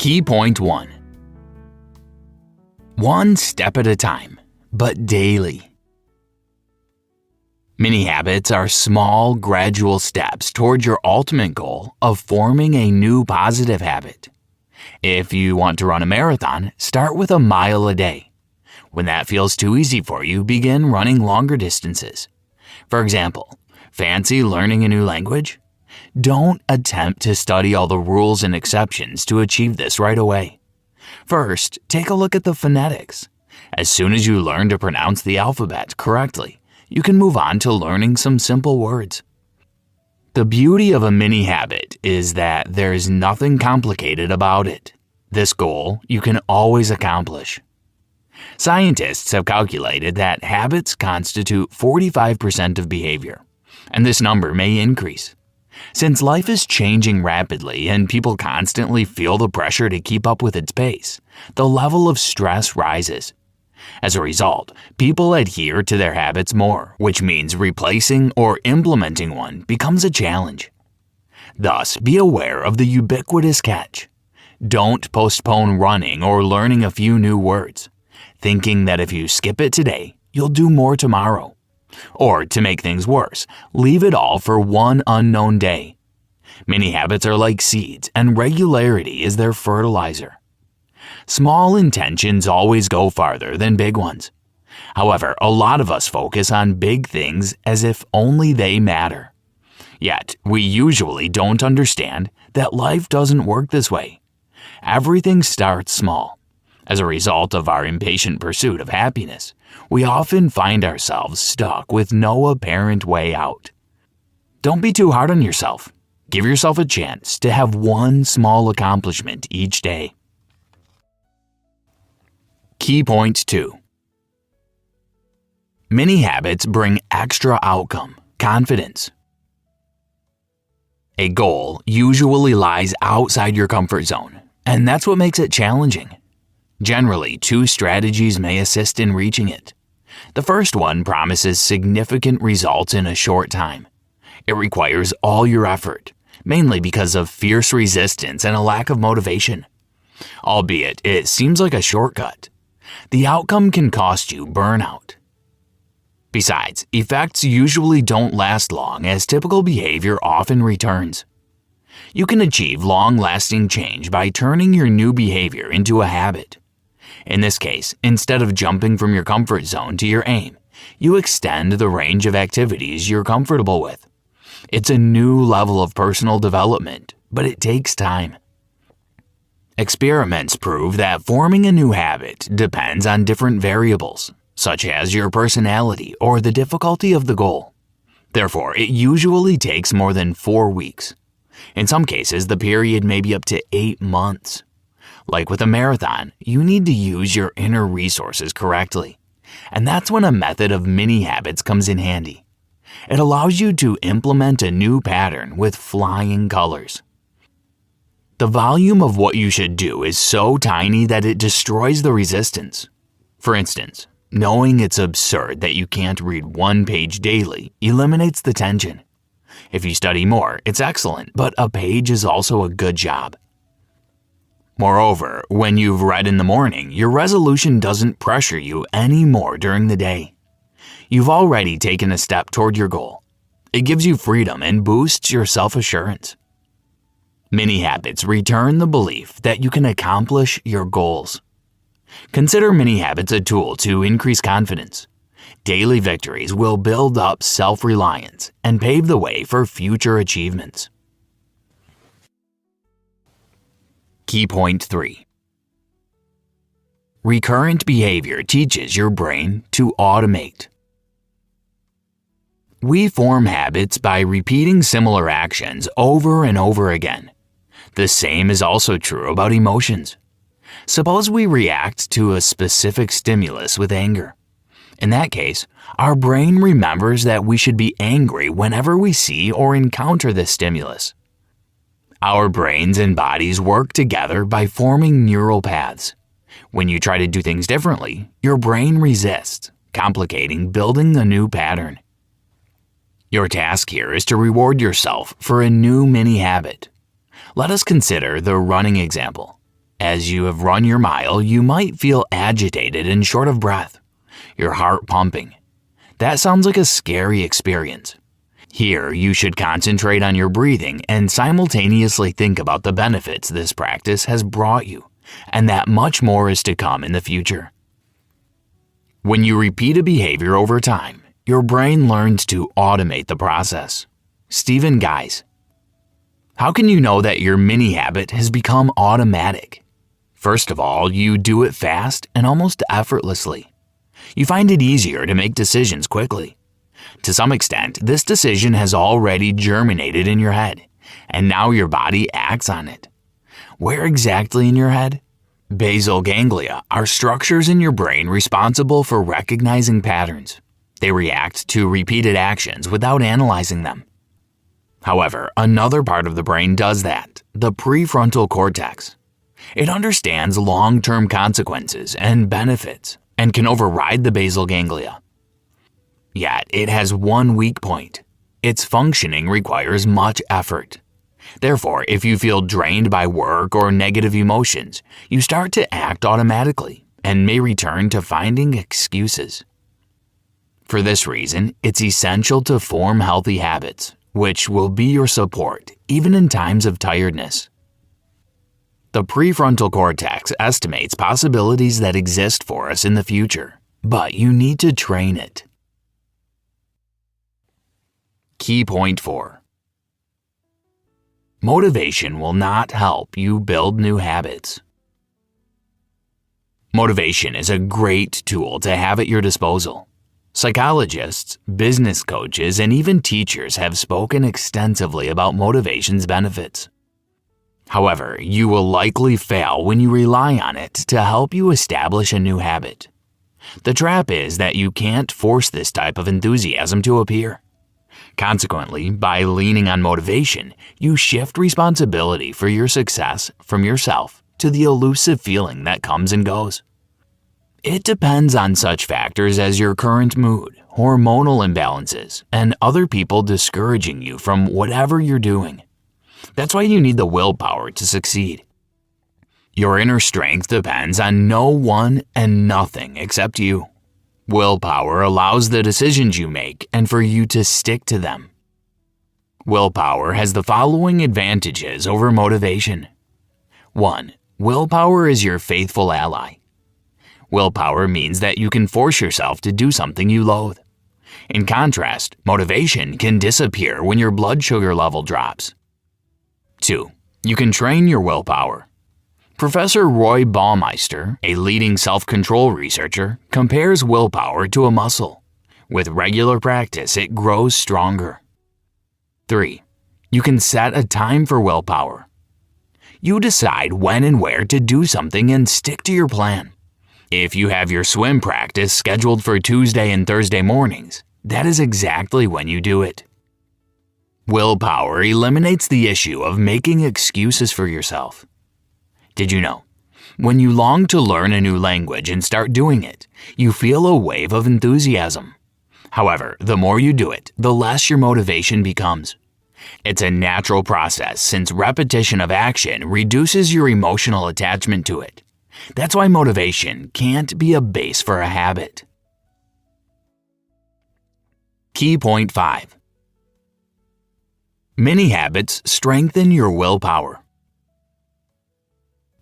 Key point 1. One step at a time, but daily. Mini habits are small, gradual steps toward your ultimate goal of forming a new positive habit. If you want to run a marathon, start with a mile a day. When that feels too easy for you, begin running longer distances. For example, fancy learning a new language? Don't attempt to study all the rules and exceptions to achieve this right away. First, take a look at the phonetics. As soon as you learn to pronounce the alphabet correctly, you can move on to learning some simple words. The beauty of a mini habit is that there is nothing complicated about it. This goal you can always accomplish. Scientists have calculated that habits constitute 45% of behavior, and this number may increase. Since life is changing rapidly and people constantly feel the pressure to keep up with its pace, the level of stress rises. As a result, people adhere to their habits more, which means replacing or implementing one becomes a challenge. Thus, be aware of the ubiquitous catch. Don't postpone running or learning a few new words, thinking that if you skip it today, you'll do more tomorrow. Or, to make things worse, leave it all for one unknown day. Many habits are like seeds, and regularity is their fertilizer. Small intentions always go farther than big ones. However, a lot of us focus on big things as if only they matter. Yet, we usually don't understand that life doesn't work this way. Everything starts small. As a result of our impatient pursuit of happiness, we often find ourselves stuck with no apparent way out. Don't be too hard on yourself. Give yourself a chance to have one small accomplishment each day. Key point 2. Mini habits bring extra outcome, confidence. A goal usually lies outside your comfort zone, and that's what makes it challenging. Generally, 2 strategies may assist in reaching it. The first one promises significant results in a short time. It requires all your effort, mainly because of fierce resistance and a lack of motivation. Albeit, it seems like a shortcut. The outcome can cost you burnout. Besides, effects usually don't last long as typical behavior often returns. You can achieve long-lasting change by turning your new behavior into a habit. In this case, instead of jumping from your comfort zone to your aim, you extend the range of activities you're comfortable with. It's a new level of personal development, but it takes time. Experiments prove that forming a new habit depends on different variables, such as your personality or the difficulty of the goal. Therefore, it usually takes more than 4 weeks. In some cases, the period may be up to 8 months. Like with a marathon, you need to use your inner resources correctly. And that's when a method of mini habits comes in handy. It allows you to implement a new pattern with flying colors. The volume of what you should do is so tiny that it destroys the resistance. For instance, knowing it's absurd that you can't read 1 page daily eliminates the tension. If you study more, it's excellent, but a page is also a good job. Moreover, when you've read in the morning, your resolution doesn't pressure you anymore during the day. You've already taken a step toward your goal. It gives you freedom and boosts your self-assurance. Mini habits return the belief that you can accomplish your goals. Consider mini habits a tool to increase confidence. Daily victories will build up self-reliance and pave the way for future achievements. Key point 3. Recurrent behavior teaches your brain to automate. We form habits by repeating similar actions over and over again. The same is also true about emotions. Suppose we react to a specific stimulus with anger. In that case, our brain remembers that we should be angry whenever we see or encounter this stimulus. Our brains and bodies work together by forming neural paths. When you try to do things differently, your brain resists, complicating building a new pattern. Your task here is to reward yourself for a new mini habit. Let us consider the running example. As you have run your mile, you might feel agitated and short of breath, your heart pumping. That sounds like a scary experience. Here, you should concentrate on your breathing and simultaneously think about the benefits this practice has brought you, and that much more is to come in the future. When you repeat a behavior over time, your brain learns to automate the process. Stephen Guise. How can you know that your mini habit has become automatic? First of all, you do it fast and almost effortlessly. You find it easier to make decisions quickly. To some extent, this decision has already germinated in your head, and now your body acts on it. Where exactly in your head? Basal ganglia are structures in your brain responsible for recognizing patterns. They react to repeated actions without analyzing them. However, another part of the brain does that, the prefrontal cortex. It understands long-term consequences and benefits and can override the basal ganglia. Yet, it has one weak point. Its functioning requires much effort. Therefore, if you feel drained by work or negative emotions, you start to act automatically and may return to finding excuses. For this reason, it's essential to form healthy habits, which will be your support even in times of tiredness. The prefrontal cortex estimates possibilities that exist for us in the future, but you need to train it. Key point 4. Motivation will not help you build new habits. Motivation is a great tool to have at your disposal. Psychologists, business coaches, and even teachers have spoken extensively about motivation's benefits. However, you will likely fail when you rely on it to help you establish a new habit. The trap is that you can't force this type of enthusiasm to appear. Consequently, by leaning on motivation, you shift responsibility for your success from yourself to the elusive feeling that comes and goes. It depends on such factors as your current mood, hormonal imbalances, and other people discouraging you from whatever you're doing. That's why you need the willpower to succeed. Your inner strength depends on no one and nothing except you. Willpower allows the decisions you make and for you to stick to them. Willpower has the following advantages over motivation. 1. Willpower is your faithful ally. Willpower means that you can force yourself to do something you loathe. In contrast, motivation can disappear when your blood sugar level drops. 2. You can train your willpower. Professor Roy Baumeister, a leading self-control researcher, compares willpower to a muscle. With regular practice, it grows stronger. 3. You can set a time for willpower. You decide when and where to do something and stick to your plan. If you have your swim practice scheduled for Tuesday and Thursday mornings, that is exactly when you do it. Willpower eliminates the issue of making excuses for yourself. Did you know? When you long to learn a new language and start doing it, you feel a wave of enthusiasm. However, the more you do it, the less your motivation becomes. It's a natural process since repetition of action reduces your emotional attachment to it. That's why motivation can't be a base for a habit. Key point 5. Mini habits strengthen your willpower.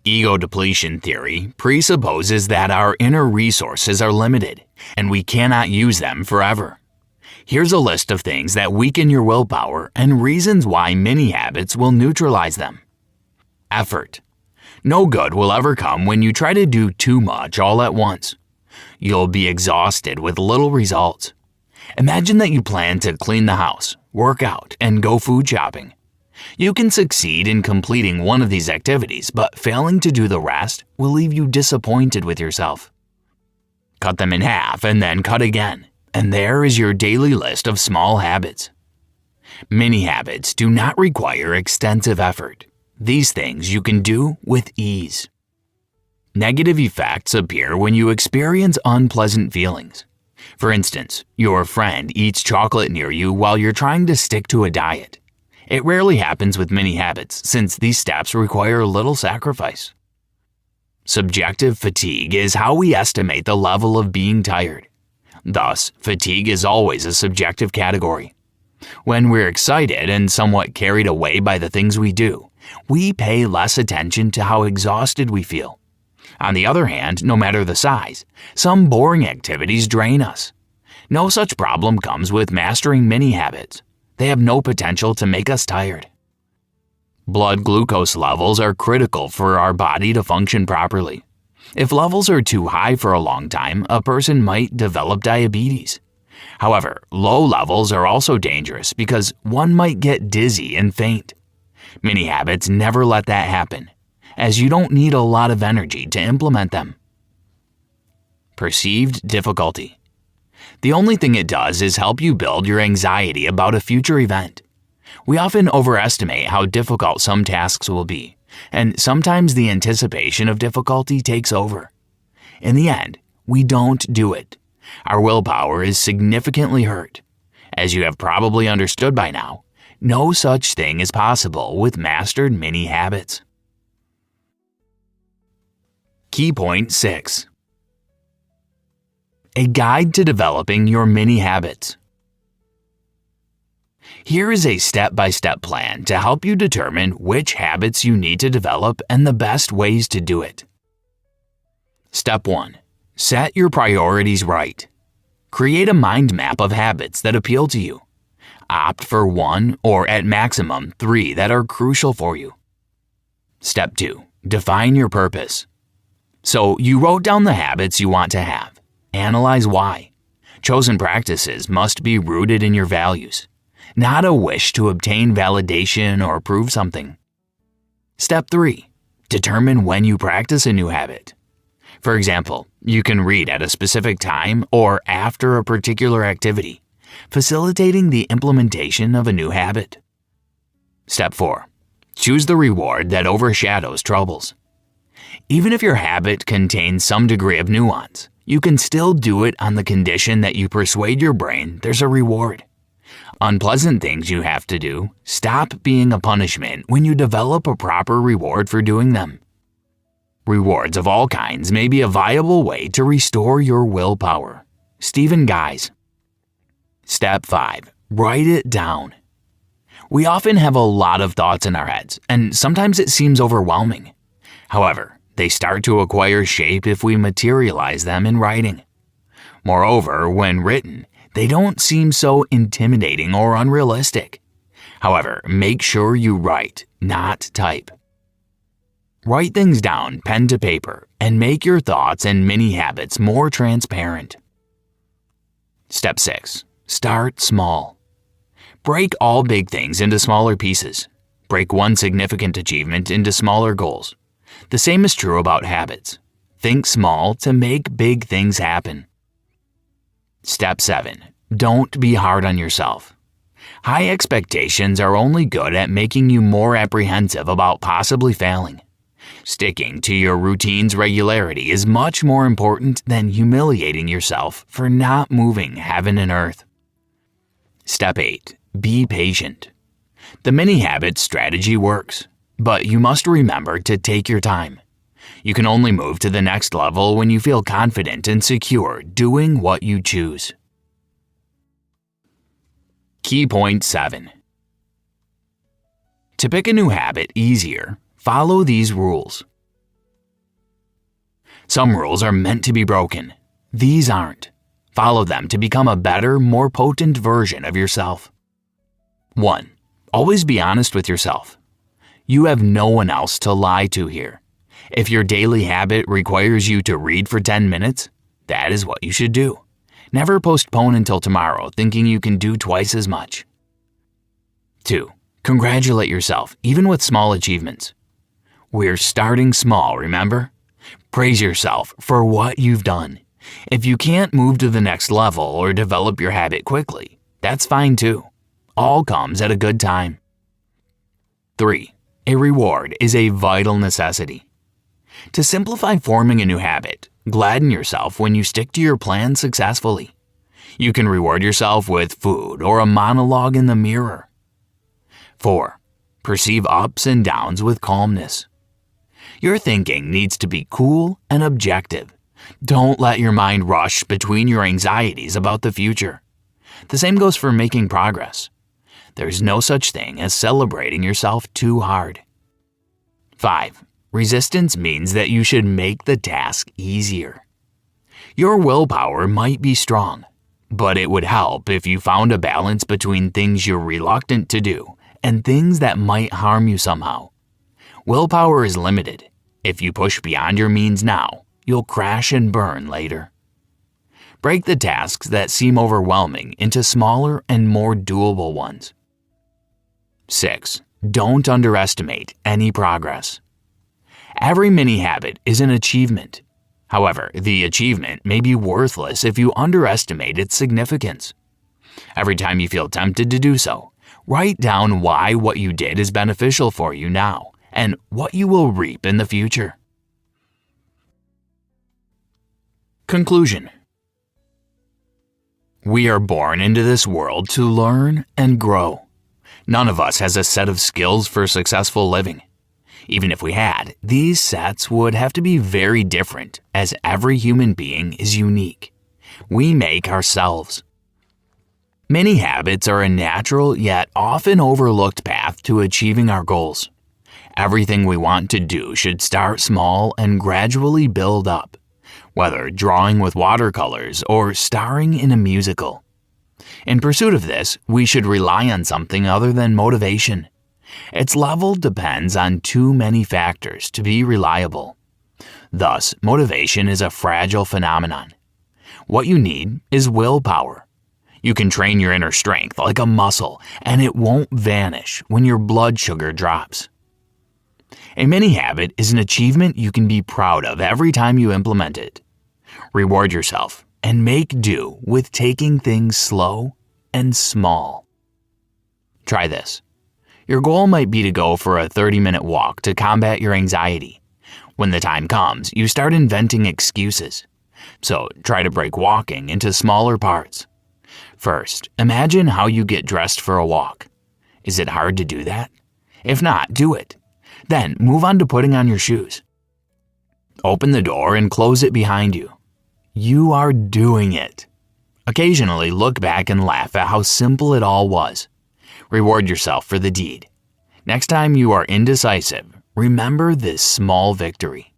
Ego depletion theory presupposes that our inner resources are limited, and we cannot use them forever. Here's a list of things that weaken your willpower and reasons why mini habits will neutralize them. Effort. No good will ever come when you try to do too much all at once. You'll be exhausted with little results. Imagine that you plan to clean the house, work out, and go food shopping. You can succeed in completing one of these activities, but failing to do the rest will leave you disappointed with yourself. Cut them in half and then cut again, and there is your daily list of small habits. Mini habits do not require extensive effort. These things you can do with ease. Negative effects appear when you experience unpleasant feelings. For instance, your friend eats chocolate near you while you're trying to stick to a diet. It rarely happens with mini habits since these steps require little sacrifice. Subjective fatigue is how we estimate the level of being tired. Thus, fatigue is always a subjective category. When we're excited and somewhat carried away by the things we do, we pay less attention to how exhausted we feel. On the other hand, no matter the size, some boring activities drain us. No such problem comes with mastering mini habits. They have no potential to make us tired. Blood glucose levels are critical for our body to function properly. If levels are too high for a long time, a person might develop diabetes. However, low levels are also dangerous because one might get dizzy and faint. Mini habits never let that happen, as you don't need a lot of energy to implement them. Perceived difficulty. The only thing it does is help you build your anxiety about a future event. We often overestimate how difficult some tasks will be, and sometimes the anticipation of difficulty takes over. In the end, we don't do it. Our willpower is significantly hurt. As you have probably understood by now, no such thing is possible with mastered mini habits. Key point 6. A guide to developing your mini habits. Here is a step-by-step plan to help you determine which habits you need to develop and the best ways to do it. Step 1. Set your priorities right. Create a mind map of habits that appeal to you. Opt for 1 or at maximum 3 that are crucial for you. Step 2. Define your purpose. So you wrote down the habits you want to have. Analyze why. Chosen practices must be rooted in your values, not a wish to obtain validation or prove something. Step 3. Determine when you practice a new habit. For example, you can read at a specific time or after a particular activity, facilitating the implementation of a new habit. Step 4. Choose the reward that overshadows troubles. Even if your habit contains some degree of nuance, you can still do it on the condition that you persuade your brain there's a reward. Unpleasant things you have to do stop being a punishment when you develop a proper reward for doing them. Rewards of all kinds may be a viable way to restore your willpower. Stephen Guise. Step 5. Write it down. We often have a lot of thoughts in our heads, and sometimes it seems overwhelming. However, they start to acquire shape if we materialize them in writing. Moreover, when written, they don't seem so intimidating or unrealistic. However, make sure you write, not type. Write things down pen to paper and make your thoughts and mini habits more transparent. Step 6. Start small. Break all big things into smaller pieces. Break one significant achievement into smaller goals. The same is true about habits. Think small to make big things happen. Step 7. Don't be hard on yourself. High expectations are only good at making you more apprehensive about possibly failing. Sticking to your routine's regularity is much more important than humiliating yourself for not moving heaven and earth. Step 8. Be patient. The mini habits strategy works, but you must remember to take your time. You can only move to the next level when you feel confident and secure doing what you choose. Key point 7. To pick a new habit easier, follow these rules. Some rules are meant to be broken. These aren't. Follow them to become a better, more potent version of yourself. 1. Always be honest with yourself. You have no one else to lie to here. If your daily habit requires you to read for 10 minutes, that is what you should do. Never postpone until tomorrow thinking you can do twice as much. 2. Congratulate yourself, even with small achievements. We're starting small, remember? Praise yourself for what you've done. If you can't move to the next level or develop your habit quickly, that's fine too. All comes at a good time. 3. A reward is a vital necessity. To simplify forming a new habit, gladden yourself when you stick to your plan successfully. You can reward yourself with food or a monologue in the mirror. 4. Perceive ups and downs with calmness. Your thinking needs to be cool and objective. Don't let your mind rush between your anxieties about the future. The same goes for making progress. There's no such thing as celebrating yourself too hard. 5. Resistance means that you should make the task easier. Your willpower might be strong, but it would help if you found a balance between things you're reluctant to do and things that might harm you somehow. Willpower is limited. If you push beyond your means now, you'll crash and burn later. Break the tasks that seem overwhelming into smaller and more doable ones. 6. Don't underestimate any progress. Every mini habit is an achievement. However, the achievement may be worthless if you underestimate its significance. Every time you feel tempted to do so, write down why what you did is beneficial for you now and what you will reap in the future. Conclusion. We are born into this world to learn and grow. None of us has a set of skills for successful living. Even if we had, these sets would have to be very different, as every human being is unique. We make ourselves. Many habits are a natural yet often overlooked path to achieving our goals. Everything we want to do should start small and gradually build up, whether drawing with watercolors or starring in a musical. In pursuit of this, we should rely on something other than motivation. Its level depends on too many factors to be reliable. Thus, motivation is a fragile phenomenon. What you need is willpower. You can train your inner strength like a muscle, and it won't vanish when your blood sugar drops. A mini habit is an achievement you can be proud of every time you implement it. Reward yourself and make do with taking things slow and small. Try this. Your goal might be to go for a 30-minute walk to combat your anxiety. When the time comes, you start inventing excuses. So try to break walking into smaller parts. First, imagine how you get dressed for a walk. Is it hard to do that? If not, do it. Then move on to putting on your shoes. Open the door and close it behind you. You are doing it. Occasionally look back and laugh at how simple it all was. Reward yourself for the deed. Next time you are indecisive, remember this small victory.